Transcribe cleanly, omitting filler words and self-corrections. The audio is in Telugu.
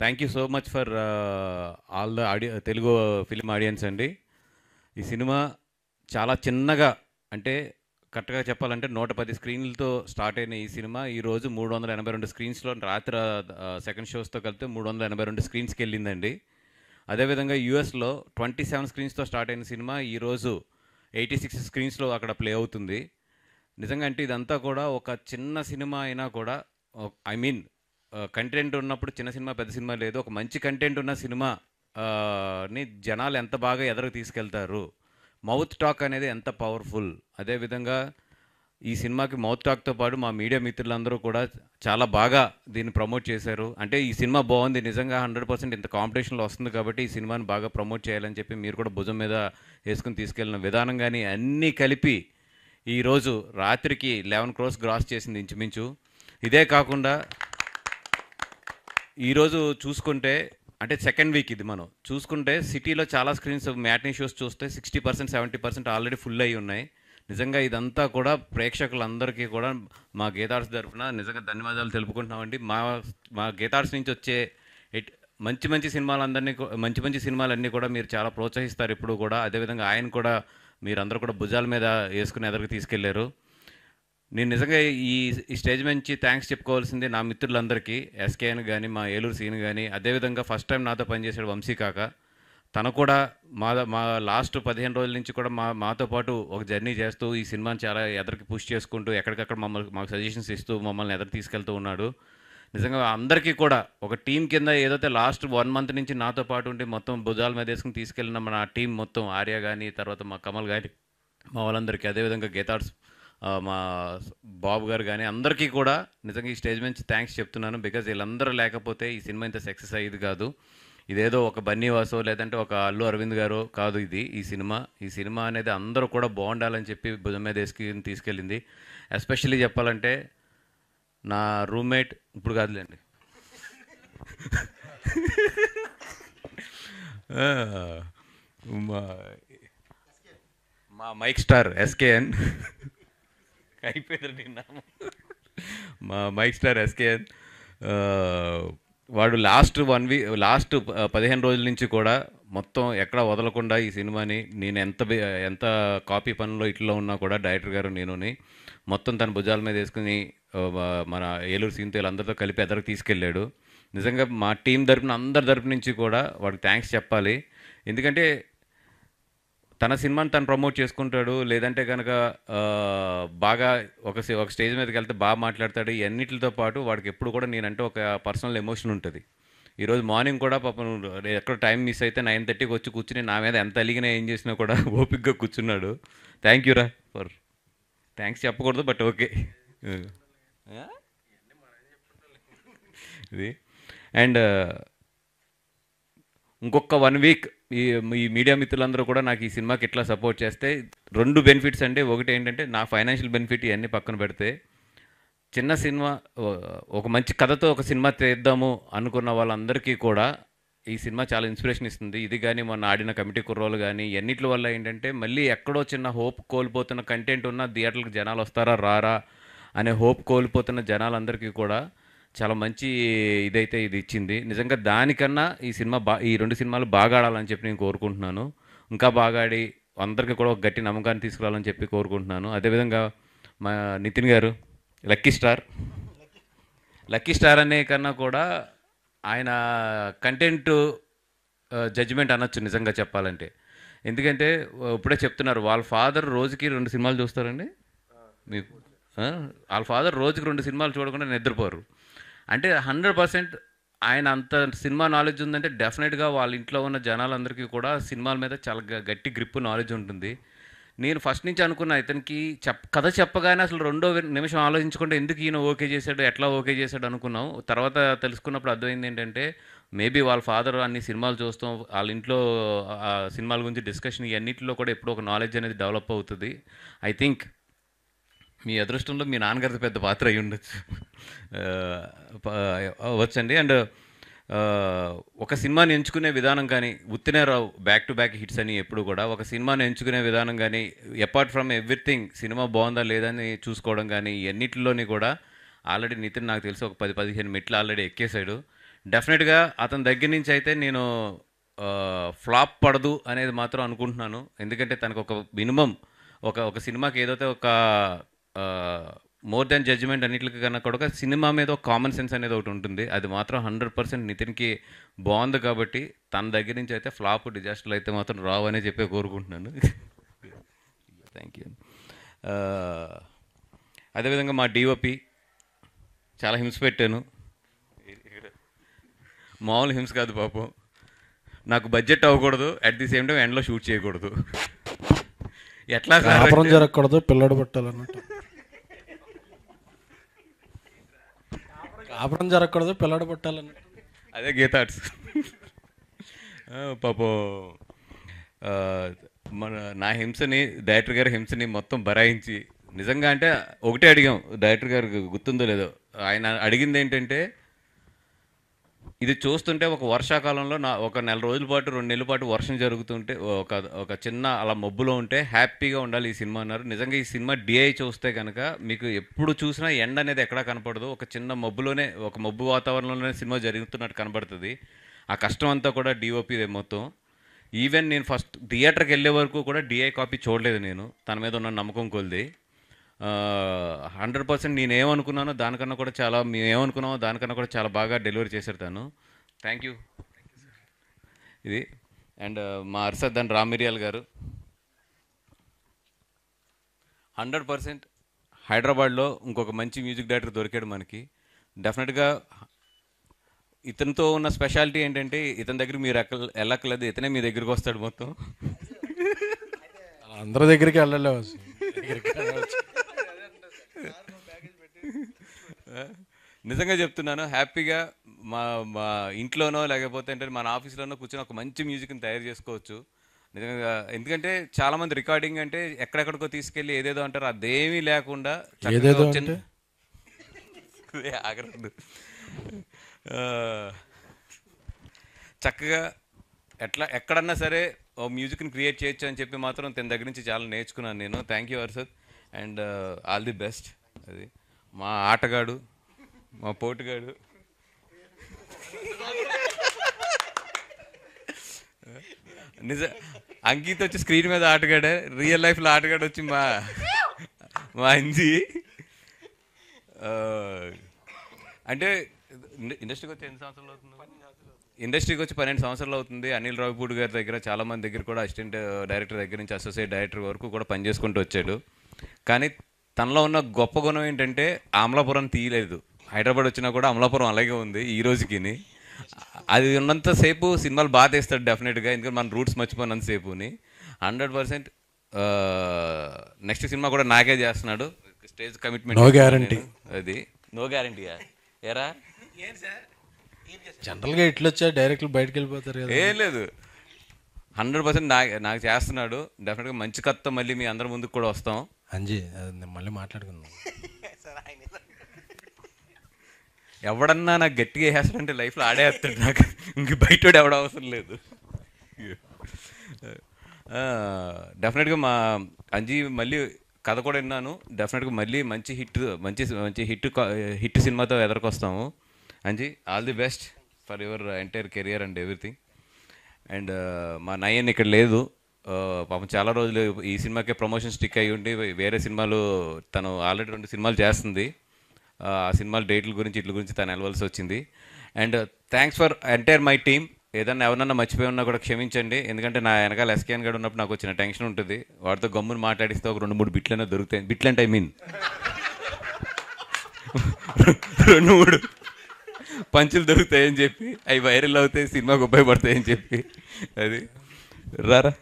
Thank you so much for all the Telugu film audience అండి. ఈ సినిమా చాలా చిన్నగా, అంటే కరెక్ట్గా చెప్పాలంటే 110 స్క్రీన్లతో స్టార్ట్ అయిన ఈ సినిమా ఈరోజు 382 స్క్రీన్స్లో, రాత్రి సెకండ్ షోస్తో కలిపితే 382 స్క్రీన్స్కి వెళ్ళిందండి. అదేవిధంగా యూఎస్లో 27 స్క్రీన్స్తో స్టార్ట్ అయిన సినిమా ఈరోజు 86 స్క్రీన్స్లో అక్కడ ప్లే అవుతుంది. నిజంగా అంటే ఇదంతా కూడా ఒక చిన్న సినిమా అయినా కూడా, ఐ మీన్ కంటెంట్ ఉన్నప్పుడు చిన్న సినిమా పెద్ద సినిమా లేదు, ఒక మంచి కంటెంట్ ఉన్న సినిమా ని జనాలు ఎంత బాగా ఎదరకు తీసుకెళ్తారు, మౌత్ టాక్ అనేది ఎంత పవర్ఫుల్. అదేవిధంగా ఈ సినిమాకి మౌత్ టాక్తో పాటు మా మీడియా మిత్రులందరూ కూడా చాలా బాగా దీన్ని ప్రమోట్ చేశారు. అంటే ఈ సినిమా బాగుంది, నిజంగా 100% ఇంత కాంపిటీషన్లో వస్తుంది కాబట్టి ఈ సినిమాని బాగా ప్రమోట్ చేయాలని చెప్పి మీరు కూడా భుజం మీద వేసుకుని తీసుకెళ్ళిన విధానం కానీ అన్నీ కలిపి ఈరోజు రాత్రికి 11 crores గ్రాస్ చేసింది ఇంచుమించు. ఇదే కాకుండా ఈరోజు చూసుకుంటే, అంటే సెకండ్ వీక్ ఇది మనం చూసుకుంటే, సిటీలో చాలా స్క్రీన్స్ మ్యాట్నీ షోస్ చూస్తే 60% 70% ఆల్రెడీ ఫుల్ అయి ఉన్నాయి. నిజంగా ఇదంతా కూడా ప్రేక్షకులందరికీ కూడా మా గీతార్స్ తరఫున నిజంగా ధన్యవాదాలు తెలుపుకుంటున్నామండి. మా మా గీతార్స్ నుంచి వచ్చే మంచి మంచి సినిమాలందరినీ, మంచి మంచి సినిమాలన్నీ కూడా మీరు చాలా ప్రోత్సహిస్తారు ఇప్పుడు కూడా. అదేవిధంగా ఆయన కూడా మీరందరూ కూడా భుజాల మీద వేసుకుని ఎదరికి తీసుకెళ్లారు. నేను నిజంగా ఈ స్టేజ్ నుంచి థ్యాంక్స్ చెప్పుకోవాల్సింది నా మిత్రులందరికీ, ఎస్కేఎన్ కానీ, మా ఏలూరు సీన్ కానీ, అదేవిధంగా ఫస్ట్ టైం నాతో పనిచేసాడు వంశీ కాక. తను కూడా మా లాస్ట్ 15 రోజుల నుంచి కూడా మాతో పాటు ఒక జర్నీ చేస్తూ ఈ సినిమాని చాలా ఎదరికి పుష్ చేసుకుంటూ ఎక్కడికక్కడ మాకు సజెషన్స్ ఇస్తూ మమ్మల్ని ఎదరికి తీసుకెళ్తూ ఉన్నాడు. నిజంగా అందరికీ కూడా ఒక టీం కింద ఏదైతే లాస్ట్ 1 month నుంచి నాతో పాటు ఉండి మొత్తం భుజాల మీద వేసుకుని తీసుకెళ్ళిన మన టీం మొత్తం, ఆర్య కానీ, తర్వాత మా కమల్ కానీ, మా వాళ్ళందరికీ, అదేవిధంగా గీతార్స్ మా బాబు గారు కానీ, అందరికీ కూడా నిజంగా ఈ స్టేజ్ నుంచి థ్యాంక్స్ చెప్తున్నాను. బికాజ్ వీళ్ళందరూ లేకపోతే ఈ సినిమా ఇంత సక్సెస్ అయ్యేది కాదు. ఇదేదో ఒక బన్నీవాసో లేదంటే ఒక అల్లు అరవింద్ గారో కాదు ఇది. ఈ సినిమా అనేది అందరూ కూడా బాగుండాలని చెప్పి భుజం మీద వేసుకుని తీసుకెళ్ళింది. ఎస్పెషల్లీ చెప్పాలంటే నా రూమ్మేట్, ఇప్పుడు కాదులేండి, మా మైక్ స్టార్ ఎస్కేఎన్ అయిపోయింది నామం. మా మైక్ స్టార్ ఎస్కేఎన్ వాడు లాస్ట్ 15 రోజుల నుంచి కూడా మొత్తం ఎక్కడ వదలకుండా ఈ సినిమాని, నేను ఎంత కాపీ పనుల్లో ఇట్లో ఉన్నా కూడా డైరెక్టర్ గారు నేనుని మొత్తం తన భుజాల మీద వేసుకుని మన ఏలూరు సీన్తో వీళ్ళందరితో కలిపి ఎదరికి తీసుకెళ్ళాడు. నిజంగా మా టీం తరపున, అందరి తరపు నుంచి కూడా వాడికి థ్యాంక్స్ చెప్పాలి. ఎందుకంటే తన సినిమాని తను ప్రమోట్ చేసుకుంటాడు, లేదంటే కనుక బాగా ఒక స్టేజ్ మీదకి వెళ్తే బాగా మాట్లాడతాడు. ఇవన్నిటితో పాటు వాడికి ఎప్పుడు కూడా నేనంటే ఒక పర్సనల్ ఎమోషన్ ఉంటుంది. ఈరోజు మార్నింగ్ కూడా పాపం ఎక్కడ టైం మిస్ అయితే 9:30కి వచ్చి కూర్చుని నా మీద ఎంత అలిగినా ఏం చేసినా కూడా ఓపిక్గా కూర్చున్నాడు. థ్యాంక్ యూ రా ఫర్, థ్యాంక్స్ చెప్పకూడదు బట్ ఓకే ఇది. అండ్ ఇంకొక 1 week ఈ మీడియా మిత్రులందరూ కూడా నాకు ఈ సినిమాకి ఇట్లా సపోర్ట్ చేస్తే 2 బెనిఫిట్స్ అండి. ఒకటి ఏంటంటే నా ఫైనాన్షియల్ బెనిఫిట్ ఇవన్నీ పక్కన పెడితే, చిన్న సినిమా, ఒక మంచి కథతో ఒక సినిమా తీద్దాము అనుకున్న వాళ్ళందరికీ కూడా ఈ సినిమా చాలా ఇన్స్పిరేషన్ ఇస్తుంది. ఇది కానీ మొన్న ఆడిన కమిటీ కుర్రోలు కానీ ఎన్నిటి వల్ల ఏంటంటే, మళ్ళీ ఎక్కడో చిన్న హోప్ కోల్పోతున్న కంటెంట్ ఉన్న థియేటర్లకు జనాలు వస్తారా రారా అనే హోప్ కోల్పోతున్న జనాలందరికీ కూడా చాలా మంచి ఇదైతే ఇది ఇచ్చింది. నిజంగా దానికన్నా ఈ 2 సినిమాలు బాగా ఆడాలని చెప్పి నేను కోరుకుంటున్నాను. ఇంకా బాగా ఆడి అందరికీ కూడా ఒక గట్టి నమ్మకాన్ని తీసుకురావాలని చెప్పి కోరుకుంటున్నాను. అదేవిధంగా మా నితిన్ గారు లక్కీ స్టార్ అనే కన్నా కూడా ఆయన కంటెంట్ జడ్జిమెంట్ అనొచ్చు నిజంగా చెప్పాలంటే. ఎందుకంటే ఇప్పుడే చెప్తున్నారు, వాళ్ళ ఫాదర్ రోజుకి 2 సినిమాలు చూస్తారండి. మీకు వాళ్ళ ఫాదర్ రోజుకి 2 సినిమాలు చూడకుండా నిద్రపోరు. అంటే 100% ఆయన అంత సినిమా నాలెడ్జ్ ఉందంటే డెఫినెట్గా వాళ్ళ ఇంట్లో ఉన్న జనాలందరికీ కూడా సినిమాల మీద చాలా గట్టి గ్రిప్ నాలెడ్జ్ ఉంటుంది. నేను ఫస్ట్ నుంచి అనుకున్నా, ఇతనికి కథ చెప్పగానే అసలు 2వ నిమిషం ఆలోచించకుండా ఎందుకు ఈయన ఓకే చేశాడు, ఎట్లా ఓకే చేశాడు అనుకున్నాం. తర్వాత తెలుసుకున్నప్పుడు అర్థమైంది ఏంటంటే, మేబీ వాళ్ళ ఫాదర్ అన్ని సినిమాలు చూస్తాం, వాళ్ళ ఇంట్లో సినిమాల గురించి డిస్కషన్, ఇవన్నింటిలో కూడా ఎప్పుడో ఒక నాలెడ్జ్ అనేది డెవలప్ అవుతుంది. ఐ థింక్ మీ అదృష్టంలో మీ నాన్నగారిది పెద్ద పాత్ర అయి ఉండొచ్చు, వచ్చండి. అండ్ ఒక సినిమాని ఎంచుకునే విధానం కానీ, ఉత్తినే రావు బ్యాక్ టు బ్యాక్ హిట్స్ అని ఎప్పుడు కూడా, ఒక సినిమాని ఎంచుకునే విధానం కానీ, అపార్ట్ ఫ్రమ్ ఎవ్రీథింగ్ సినిమా బాగుందా లేదని చూసుకోవడం కానీ, ఎన్నిటిలోని కూడా ఆల్రెడీ నితిన్ నాకు తెలిసి ఒక 10-15 మెట్లు ఆల్రెడీ ఎక్కేశాడు. డెఫినెట్గా అతని దగ్గర నుంచి అయితే నేను ఫ్లాప్ పడదు అనేది మాత్రం అనుకుంటున్నాను. ఎందుకంటే తనకు ఒక మినిమం ఒక సినిమాకి ఏదైతే ఒక మోర్ దాన్ జడ్జిమెంట్ అన్నిటికీ కన్నా కూడా సినిమా మీద ఒక కామన్ సెన్స్ అనేది ఒకటి ఉంటుంది. అది మాత్రం 100% నితిన్కి బాగుంది. కాబట్టి తన దగ్గర నుంచి అయితే ఫ్లాప్ డిజాస్టర్లు అయితే మాత్రం రావు అనే చెప్పి కోరుకుంటున్నాను. Thank you. అదేవిధంగా మా డిఓపి చాలా హింస పెట్టాను. మామూలు హింస కాదు పాపం. నాకు బడ్జెట్ అవ్వకూడదు, అట్ ది సేమ్ టైం ఎండ్లో షూట్ చేయకూడదు. ఎట్లా కాపురం జరగకూడదు, పిల్లడు పట్టాలన్నట్టు. కాపురం జరగకూడదు, పిల్లడు పట్టాలన్నట్టు. అదే గీతార్ట్స్. పాపం మన నా హింసని, డైరెక్టర్ గారి హింసని మొత్తం బరాయించి, నిజంగా అంటే ఒకటే అడిగాం డైరెక్టర్ గారికి, గుర్తుందో లేదో, ఆయన అడిగింది ఏంటంటే, ఇది చూస్తుంటే ఒక వర్షాకాలంలో ఒక నెల రోజుల పాటు 2 నెలల పాటు వర్షం జరుగుతుంటే ఒక చిన్న అలా మబ్బులో ఉంటే హ్యాపీగా ఉండాలి ఈ సినిమా అన్నారు. నిజంగా ఈ సినిమా డిఐ చూస్తే కనుక మీకు ఎప్పుడు చూసినా ఎండ అనేది ఎక్కడా కనపడదు. ఒక చిన్న మబ్బులోనే, ఒక మబ్బు వాతావరణంలోనే సినిమా జరుగుతున్నట్టు కనపడుతుంది. ఆ కష్టం అంతా కూడా డిఓపిదే మొత్తం. ఈవెన్ నేను ఫస్ట్ థియేటర్కి వెళ్ళే వరకు కూడా డిఐ కాపీ చూడలేదు నేను, తన మీద ఉన్న నమ్మకం కొలిది. 100% నేనేమనుకున్నానో దానికన్నా కూడా చాలా, మేము ఏమనుకున్నామో దానికన్నా కూడా చాలా బాగా డెలివరీ చేశారు తను. Thank you. ఇది అండ్ మా అర్షద్ రామిరియాల్ గారు 100% హైదరాబాద్లో ఇంకొక మంచి మ్యూజిక్ డైరెక్టర్ దొరికాడు మనకి. డెఫినెట్గా ఇతనితో ఉన్న స్పెషాలిటీ ఏంటంటే, ఇతని దగ్గర మీరు వెళ్ళక్కర్లేదు, ఇతనే మీ దగ్గరికి వస్తాడు మొత్తం. అందరి దగ్గరికి వెళ్ళలేవు. నిజంగా చెప్తున్నాను, హ్యాపీగా మా మా ఇంట్లోనో లేకపోతే అంటే మన ఆఫీస్లోనో కూర్చొని ఒక మంచి మ్యూజిక్ని తయారు చేసుకోవచ్చు నిజంగా. ఎందుకంటే చాలామంది రికార్డింగ్ అంటే ఎక్కడెక్కడికో తీసుకెళ్ళి ఏదేదో అంటారు, అదేమీ లేకుండా చక్కగా ఎక్కడన్నా సరే ఓ మ్యూజిక్ని క్రియేట్ చేయొచ్చు అని చెప్పి మాత్రం తన దగ్గర నుంచి చాలా నేర్చుకున్నాను నేను. Thank you Arshad and all the best. అది మా ఆటగాడు, మా పోటుగాడు. అంకిత్ వచ్చి స్క్రీన్ మీద ఆటగాడే, రియల్ లైఫ్లో ఆటగాడు వచ్చి మా అంజీ. అంటే ఇండస్ట్రీకి వచ్చి ఎన్ని సంవత్సరాలు అవుతుంది? ఇండస్ట్రీకి వచ్చి 12 సంవత్సరాలు అవుతుంది. అనిల్ రావిపూడి గారి దగ్గర, చాలామంది దగ్గర కూడా అసిస్టెంట్ డైరెక్టర్ దగ్గర నుంచి అసోసియేట్ డైరెక్టర్ వరకు కూడా పనిచేసుకుంటూ వచ్చాడు. కానీ తనలో ఉన్న గొప్ప గుణం ఏంటంటే అమలాపురం తీయలేదు. హైదరాబాద్ వచ్చినా కూడా అమలాపురం అలాగే ఉంది ఈ రోజుకి. అది ఉన్నంతసేపు సినిమాలు బాగా తీస్తాడు డెఫినెట్గా, ఎందుకంటే మన రూట్స్ మర్చిపోయినంతసేపుని. 100% నెక్స్ట్ సినిమా కూడా నాకే చేస్తున్నాడు. Stage commitment, no guarantee. అది నో గ్యారంటీయా ఏరా? జనరల్గా ఇట్లా వచ్చా డైరెక్ట్ బయటకు వెళ్ళిపోతారు కదా. ఏం లేదు, 100% నాకు చేస్తున్నాడు. డెఫినెట్గా మంచి కథ మళ్ళీ మీ అందరి ముందుకు కూడా వస్తాం. అంజీ మళ్ళీ మాట్లాడుకుందాం. ఎవడన్నా నాకు గట్టిగా వేస్తాడంటే లైఫ్లో ఆడేస్తాడు నాకు, ఇంక బయట ఎవడ అవసరం లేదు. డెఫినెట్గా మా అంజీ మళ్ళీ కథ కూడా విన్నాను. డెఫినెట్గా మళ్ళీ మంచి హిట్ సినిమాతో ఎదురుకొస్తాము. Anji all the best for your entire career and everything. And మా నయన్ ఇక్కడ లేదు పాపం, చాలా రోజులు ఈ సినిమాకే ప్రమోషన్ స్టిక్ అయ్యి ఉండి వేరే సినిమాలు తను ఆల్రెడీ 2 సినిమాలు చేస్తుంది. ఆ సినిమాల డేట్ల గురించి ఇట్ల గురించి తను వెళ్ళవలసి వచ్చింది. And thanks for entire my team. ఏదన్నా ఎవరన్నా మర్చిపోయి ఉన్నా కూడా క్షమించండి, ఎందుకంటే నా వెనకాల ఎస్కేఎన్ గడు ఉన్నప్పుడు నాకు వచ్చిన టెన్షన్ ఉంటుంది. వాడితో గమ్మును మాట్లాడిస్తే ఒక 2-3 బిట్లైనా దొరుకుతాయి. బిట్లంటే ఐ మీన్ 2-3 పంచులు దొరుకుతాయని చెప్పి, అవి వైరల్ అవుతాయి, సినిమాకి ఉపయోగపడతాయని చెప్పి. అది రారా